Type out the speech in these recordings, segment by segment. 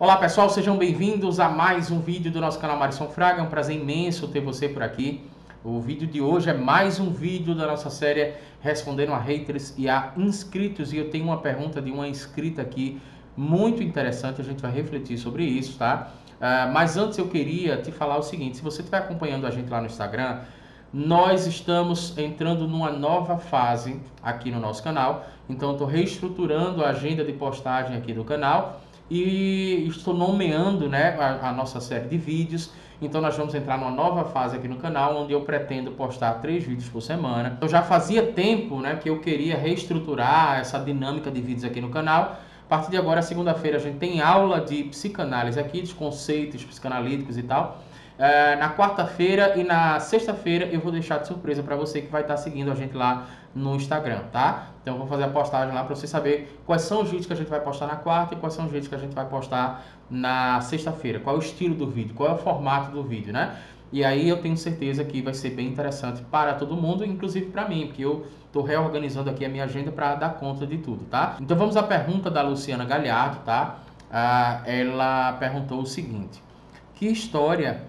Olá pessoal, sejam bem-vindos a mais um vídeo do nosso canal Marisson Fraga. É um prazer imenso ter você por aqui. O vídeo de hoje é mais um vídeo da nossa série Respondendo a Haters e a Inscritos. E eu tenho uma pergunta de uma inscrita aqui muito interessante, a gente vai refletir sobre isso, tá? Mas antes eu queria te falar o seguinte: se você estiver acompanhando a gente lá no Instagram, nós estamos entrando numa nova fase aqui no nosso canal. Então eu estou reestruturando a agenda de postagem aqui do canal e estou nomeando, né, a nossa série de vídeos. Então nós vamos entrar numa nova fase aqui no canal, onde eu pretendo postar 3 vídeos por semana. Eu já fazia tempo, né, que eu queria reestruturar essa dinâmica de vídeos aqui no canal. A partir de agora, segunda-feira, a gente tem aula de psicanálise aqui, dos conceitos psicanalíticos e tal. Na quarta-feira e na sexta-feira eu vou deixar de surpresa para você que vai estar seguindo a gente lá no Instagram, tá? Então eu vou fazer a postagem lá para você saber quais são os vídeos que a gente vai postar na quarta e quais são os vídeos que a gente vai postar na sexta-feira. Qual é o estilo do vídeo, qual é o formato do vídeo, né? E aí eu tenho certeza que vai ser bem interessante para todo mundo, inclusive para mim, porque eu estou reorganizando aqui a minha agenda para dar conta de tudo, tá? Então vamos à pergunta da Luciana Galhardo, tá? Ela perguntou o seguinte: que história,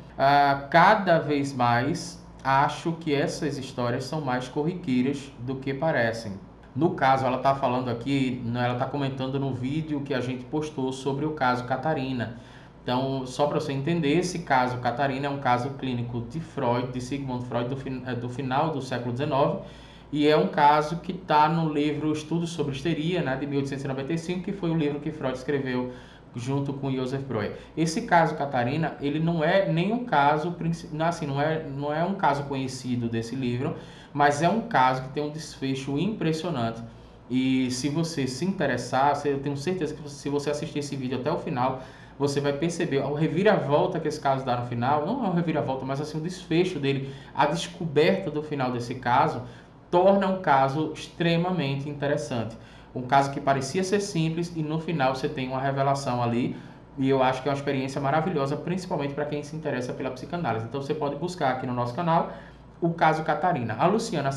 cada vez mais acho que essas histórias são mais corriqueiras do que parecem. No caso, ela está falando aqui, ela está comentando no vídeo que a gente postou sobre o caso Catarina. Então, só para você entender, esse caso Catarina é um caso clínico de Freud, de Sigmund Freud, do final do século XIX, e é um caso que está no livro Estudos sobre Histeria, né, de 1895, que foi o livro que Freud escreveu junto com Joseph Breuer. Esse caso Catarina, ele não é nenhum caso, assim, não é um caso conhecido desse livro, mas é um caso que tem um desfecho impressionante. E se você se interessar, eu tenho certeza que se você assistir esse vídeo até o final, você vai perceber o reviravolta que esse caso dá no final. Não é um reviravolta, mas assim, o desfecho dele, a descoberta do final desse caso, torna um caso extremamente interessante. Um caso que parecia ser simples e no final você tem uma revelação ali, e eu acho que é uma experiência maravilhosa, principalmente para quem se interessa pela psicanálise. Então você pode buscar aqui no nosso canal o caso Catarina. A Luciana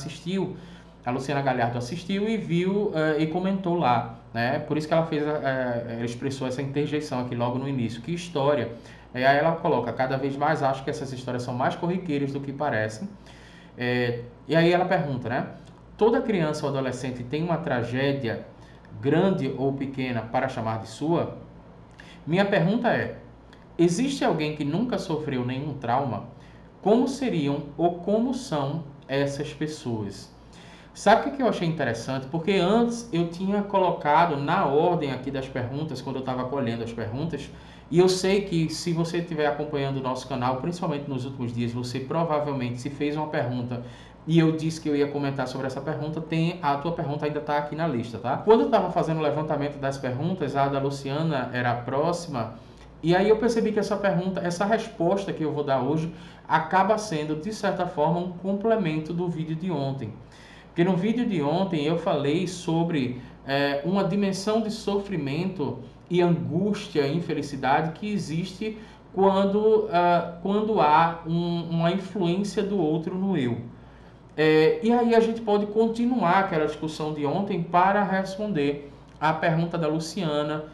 Galhardo assistiu e viu e comentou lá, né? Por isso que ela fez, ela expressou essa interjeição aqui logo no início. Que história! Aí ela coloca: cada vez mais acho que essas histórias são mais corriqueiras do que parecem. E aí ela pergunta, né? Toda criança ou adolescente tem uma tragédia, grande ou pequena, para chamar de sua? Minha pergunta é: existe alguém que nunca sofreu nenhum trauma? Como seriam ou como são essas pessoas? Sabe o que eu achei interessante? Porque antes eu tinha colocado na ordem aqui das perguntas, quando eu estava colhendo as perguntas, e eu sei que se você estiver acompanhando o nosso canal, principalmente nos últimos dias, você provavelmente se fez uma pergunta e eu disse que eu ia comentar sobre essa pergunta, a tua pergunta ainda está aqui na lista, tá? Quando eu estava fazendo o levantamento das perguntas, a da Luciana era a próxima, e aí eu percebi que essa pergunta, essa resposta que eu vou dar hoje, acaba sendo, de certa forma, um complemento do vídeo de ontem. Porque no vídeo de ontem eu falei sobre uma dimensão de sofrimento e angústia e infelicidade que existe quando há uma influência do outro no eu. E aí a gente pode continuar aquela discussão de ontem para responder a pergunta da Luciana.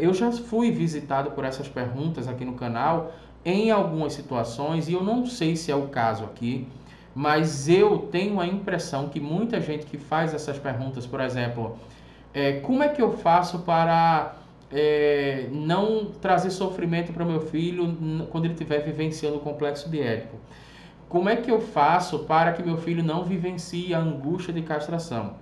Eu já fui visitado por essas perguntas aqui no canal em algumas situações, e eu não sei se é o caso aqui, mas eu tenho a impressão que muita gente que faz essas perguntas, por exemplo, como é que eu faço para não trazer sofrimento para o meu filho quando ele estiver vivenciando o complexo de Édipo? Como é que eu faço para que meu filho não vivencie a angústia de castração?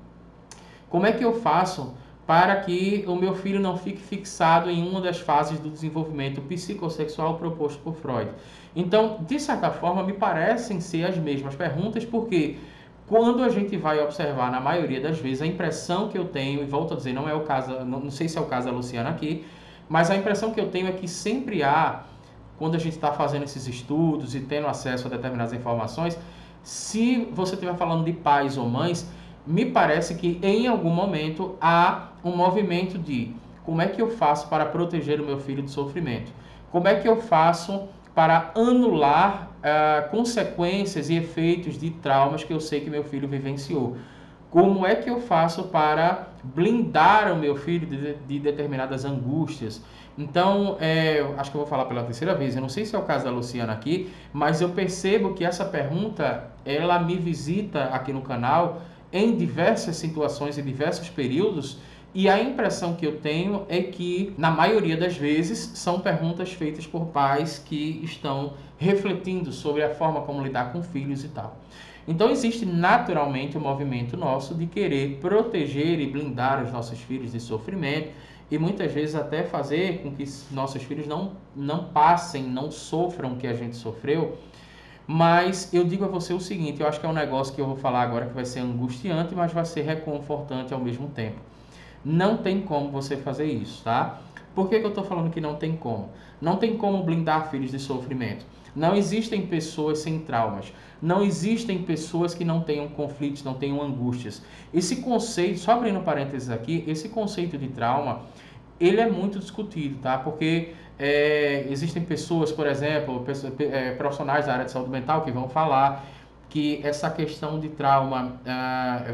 Como é que eu faço para que o meu filho não fique fixado em uma das fases do desenvolvimento psicossexual proposto por Freud? Então, de certa forma, me parecem ser as mesmas perguntas, porque quando a gente vai observar, na maioria das vezes, a impressão que eu tenho, e volto a dizer, não é o caso, não sei se é o caso da Luciana aqui, mas a impressão que eu tenho é que sempre há, quando a gente está fazendo esses estudos e tendo acesso a determinadas informações, se você estiver falando de pais ou mães, me parece que em algum momento há um movimento de como é que eu faço para proteger o meu filho do sofrimento? Como é que eu faço para anular consequências e efeitos de traumas que eu sei que meu filho vivenciou? Como é que eu faço para blindar o meu filho de determinadas angústias? Então, acho que eu vou falar pela terceira vez, eu não sei se é o caso da Luciana aqui, mas eu percebo que essa pergunta, ela me visita aqui no canal em diversas situações, em diversos períodos, e a impressão que eu tenho é que, na maioria das vezes, são perguntas feitas por pais que estão refletindo sobre a forma como lidar com filhos e tal. Então existe naturalmente um movimento nosso de querer proteger e blindar os nossos filhos de sofrimento e muitas vezes até fazer com que nossos filhos não passem, não sofram o que a gente sofreu. Mas eu digo a você o seguinte, eu acho que é um negócio que eu vou falar agora que vai ser angustiante, mas vai ser reconfortante ao mesmo tempo. Não tem como você fazer isso, tá? Por que eu estou falando que não tem como? Não tem como blindar filhos de sofrimento. Não existem pessoas sem traumas. Não existem pessoas que não tenham conflitos, não tenham angústias. Esse conceito, só abrindo parênteses aqui, esse conceito de trauma, ele é muito discutido, tá? Porque existem pessoas, por exemplo, profissionais da área de saúde mental que vão falar que essa questão de trauma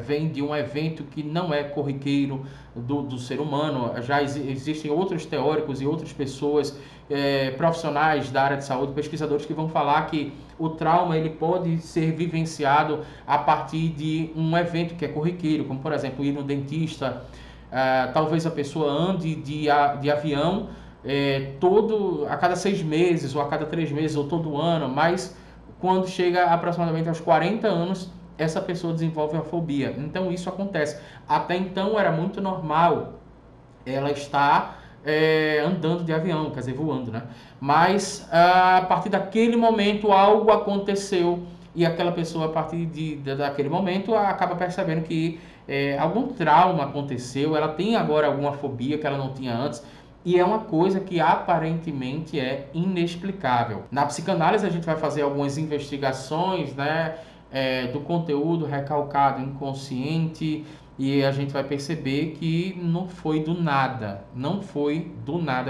vem de um evento que não é corriqueiro do ser humano. Já existem outros teóricos e outras pessoas, profissionais da área de saúde, pesquisadores que vão falar que o trauma ele pode ser vivenciado a partir de um evento que é corriqueiro, como por exemplo ir no dentista, talvez a pessoa ande de avião a cada 6 meses, ou a cada 3 meses, ou todo ano, mas quando chega aproximadamente aos 40 anos, essa pessoa desenvolve a fobia. Então isso acontece. Até então era muito normal ela estar andando de avião, quer dizer, voando, né? Mas a partir daquele momento algo aconteceu e aquela pessoa, a partir daquele momento, acaba percebendo que algum trauma aconteceu, ela tem agora alguma fobia que ela não tinha antes. E é uma coisa que aparentemente é inexplicável. Na psicanálise a gente vai fazer algumas investigações, né, do conteúdo recalcado inconsciente e a gente vai perceber que não foi do nada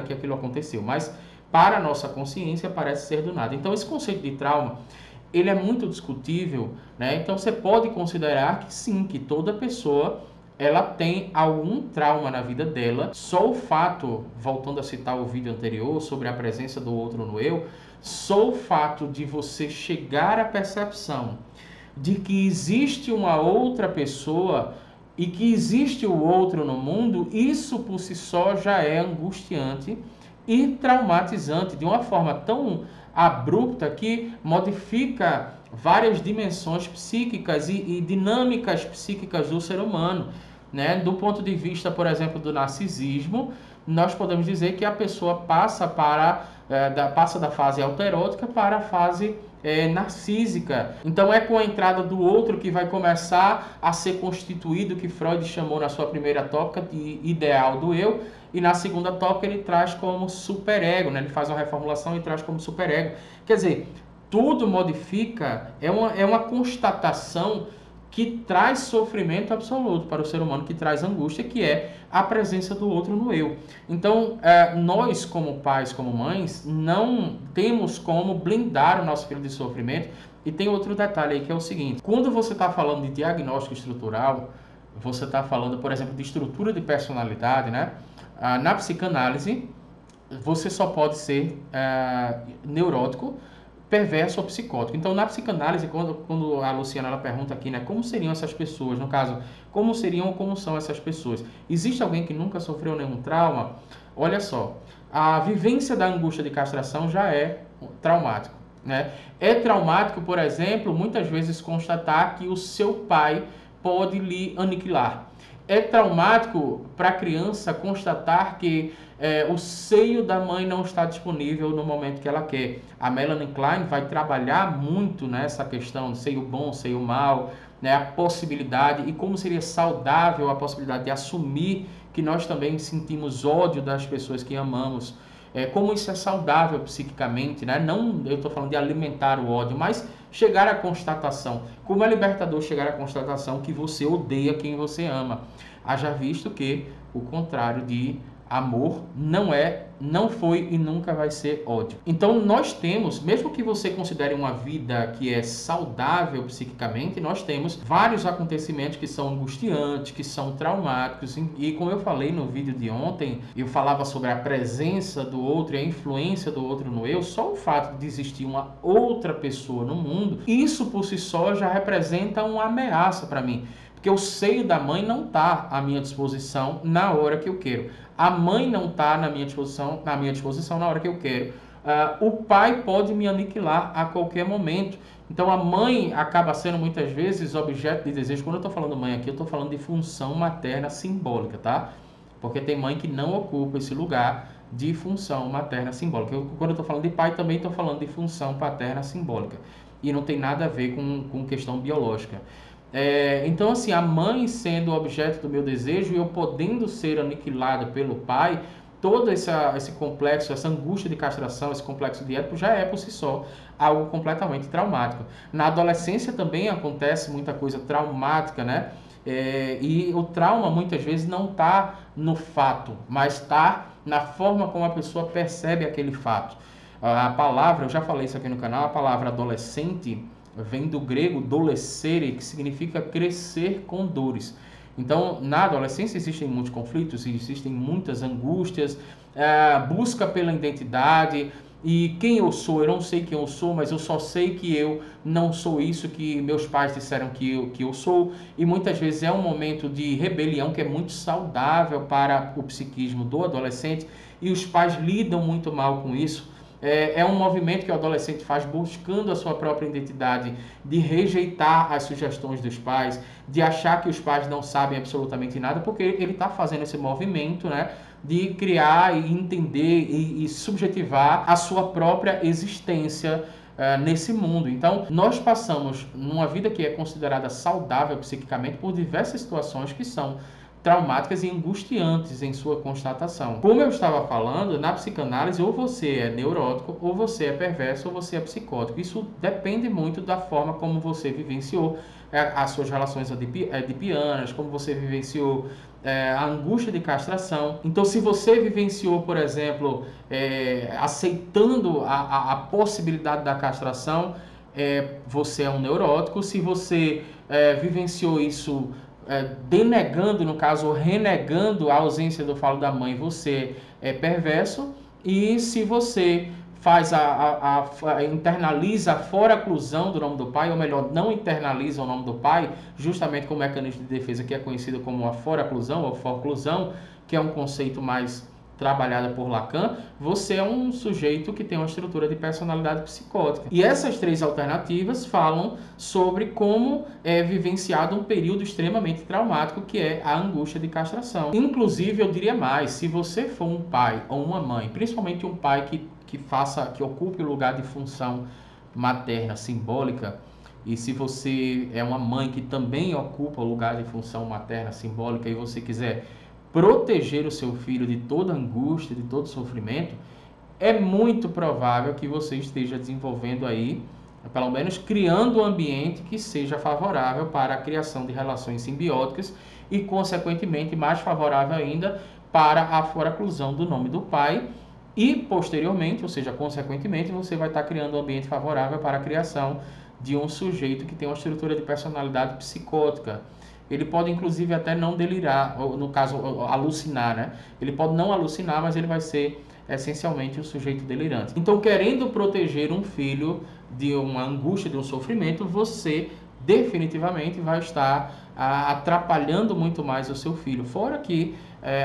que aquilo aconteceu, mas para a nossa consciência parece ser do nada. Então esse conceito de trauma, ele é muito discutível, né? Então você pode considerar que sim, que toda pessoa ela tem algum trauma na vida dela. Só o fato, voltando a citar o vídeo anterior sobre a presença do outro no eu, só o fato de você chegar à percepção de que existe uma outra pessoa e que existe o outro no mundo, isso por si só já é angustiante e traumatizante de uma forma tão abrupta que modifica várias dimensões psíquicas e dinâmicas psíquicas do ser humano, né? Do ponto de vista, por exemplo, do narcisismo, nós podemos dizer que a pessoa passa da fase autoerótica para a fase narcísica. Então é com a entrada do outro que vai começar a ser constituído o que Freud chamou na sua primeira tópica de ideal do eu, e na segunda tópica ele traz como superego, né? Ele faz uma reformulação e traz como superego. Quer dizer, tudo modifica, é uma constatação que traz sofrimento absoluto para o ser humano, que traz angústia, que é a presença do outro no eu. Então, nós como pais, como mães, não temos como blindar o nosso filho de sofrimento. E tem outro detalhe aí, que é o seguinte: quando você está falando de diagnóstico estrutural, você está falando, por exemplo, de estrutura de personalidade, né? Na psicanálise, você só pode ser neurótico, perverso ou psicótico. Então, na psicanálise, quando a Luciana ela pergunta aqui, né, como seriam essas pessoas, no caso, como seriam ou como são essas pessoas? Existe alguém que nunca sofreu nenhum trauma? Olha só, a vivência da angústia de castração já é traumático, né? É traumático, por exemplo, muitas vezes constatar que o seu pai pode lhe aniquilar. É traumático para a criança constatar que o seio da mãe não está disponível no momento que ela quer. A Melanie Klein vai trabalhar muito nessa questão de seio bom, seio mal, né, a possibilidade e como seria saudável a possibilidade de assumir que nós também sentimos ódio das pessoas que amamos. Como isso é saudável psiquicamente, né? Não, eu estou falando de alimentar o ódio, mas chegar à constatação. Como é libertador chegar à constatação que você odeia quem você ama. Haja visto que o contrário de amor, não foi e nunca vai ser ódio. Então nós temos, mesmo que você considere uma vida que é saudável psiquicamente, nós temos vários acontecimentos que são angustiantes, que são traumáticos, e como eu falei no vídeo de ontem, eu falava sobre a presença do outro e a influência do outro no eu. Só o fato de existir uma outra pessoa no mundo, isso por si só já representa uma ameaça para mim. Porque o seio da mãe não está à minha disposição na hora que eu quero. A mãe não está na minha disposição na hora que eu quero. O pai pode me aniquilar a qualquer momento. Então a mãe acaba sendo muitas vezes objeto de desejo. Quando eu estou falando mãe aqui, eu estou falando de função materna simbólica, tá? Porque tem mãe que não ocupa esse lugar de função materna simbólica. Quando eu estou falando de pai, também estou falando de função paterna simbólica. E não tem nada a ver com questão biológica. Então, assim, a mãe sendo objeto do meu desejo e eu podendo ser aniquilada pelo pai, todo esse complexo, essa angústia de castração, esse complexo de Édipo já é por si só algo completamente traumático. Na adolescência também acontece muita coisa traumática, né? E o trauma muitas vezes não está no fato, mas está na forma como a pessoa percebe aquele fato. A palavra, eu já falei isso aqui no canal, a palavra adolescente vem do grego dolescere, que significa crescer com dores. Então, na adolescência existem muitos conflitos, existem muitas angústias, busca pela identidade, e quem eu sou, eu não sei quem eu sou, mas eu só sei que eu não sou isso que meus pais disseram que eu sou, e muitas vezes é um momento de rebelião que é muito saudável para o psiquismo do adolescente, e os pais lidam muito mal com isso. É um movimento que o adolescente faz buscando a sua própria identidade, de rejeitar as sugestões dos pais, de achar que os pais não sabem absolutamente nada, porque ele está fazendo esse movimento, né, de criar e entender e subjetivar a sua própria existência nesse mundo. Então, nós passamos numa vida que é considerada saudável psiquicamente por diversas situações que são traumáticas e angustiantes em sua constatação. Como eu estava falando, na psicanálise ou você é neurótico, ou você é perverso, ou você é psicótico. Isso depende muito da forma como você vivenciou as suas relações edipianas, como você vivenciou a angústia de castração. Então, se você vivenciou, por exemplo, aceitando a possibilidade da castração, você é um neurótico. Se você vivenciou isso denegando, no caso, ou renegando a ausência do falo da mãe, você é perverso. E se você faz internaliza a foraclusão do nome do pai, ou melhor, não internaliza o nome do pai, justamente com o mecanismo de defesa que é conhecido como a foraclusão ou forclusão, que é um conceito mais trabalhada por Lacan, você é um sujeito que tem uma estrutura de personalidade psicótica. E essas três alternativas falam sobre como é vivenciado um período extremamente traumático, que é a angústia de castração. Inclusive, eu diria mais, se você for um pai ou uma mãe, principalmente um pai que ocupe o lugar de função materna simbólica, e se você é uma mãe que também ocupa o lugar de função materna simbólica e você quiser proteger o seu filho de toda angústia, de todo sofrimento, é muito provável que você esteja desenvolvendo aí, pelo menos criando um ambiente que seja favorável para a criação de relações simbióticas e, consequentemente, mais favorável ainda para a foraclusão do nome do pai e, posteriormente, ou seja, consequentemente, você vai estar criando um ambiente favorável para a criação de um sujeito que tem uma estrutura de personalidade psicótica. Ele pode, inclusive, até não delirar, ou, no caso, alucinar, né? Ele pode não alucinar, mas ele vai ser, essencialmente, um sujeito delirante. Então, querendo proteger um filho de uma angústia, de um sofrimento, você definitivamente vai estar atrapalhando muito mais o seu filho. Fora que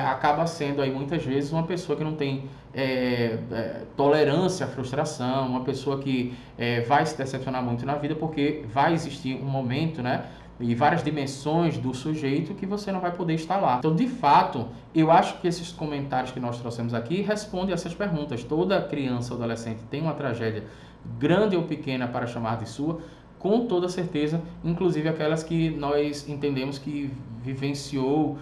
acaba sendo, aí, muitas vezes, uma pessoa que não tem tolerância à frustração, uma pessoa que vai se decepcionar muito na vida, porque vai existir um momento, né? E várias dimensões do sujeito que você não vai poder estar lá. Então, de fato, eu acho que esses comentários que nós trouxemos aqui respondem a essas perguntas. Toda criança ou adolescente tem uma tragédia grande ou pequena para chamar de sua, com toda certeza, inclusive aquelas que nós entendemos que vivenciou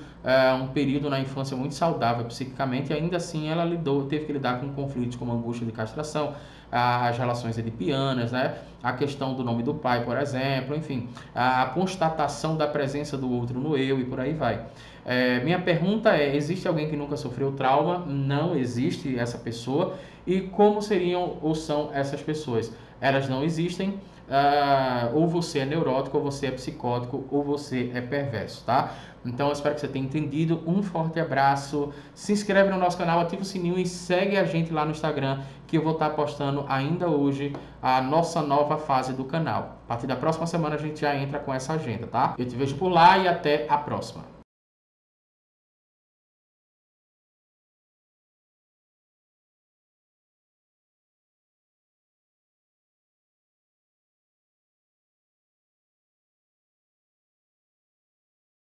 um período na infância muito saudável psiquicamente, e ainda assim ela teve que lidar com conflitos como angústia de castração, as relações edipianas, né? A questão do nome do pai, por exemplo, enfim, a constatação da presença do outro no eu e por aí vai. Minha pergunta é, existe alguém que nunca sofreu trauma? Não existe essa pessoa. E como seriam ou são essas pessoas? Elas não existem. Ou você é neurótico, ou você é psicótico, ou você é perverso, tá? Então eu espero que você tenha entendido. Um forte abraço. Se inscreve no nosso canal, ativa o sininho e segue a gente lá no Instagram, que eu vou estar postando ainda hoje a nossa nova fase do canal. A partir da próxima semana a gente já entra com essa agenda, tá? Eu te vejo por lá e até a próxima.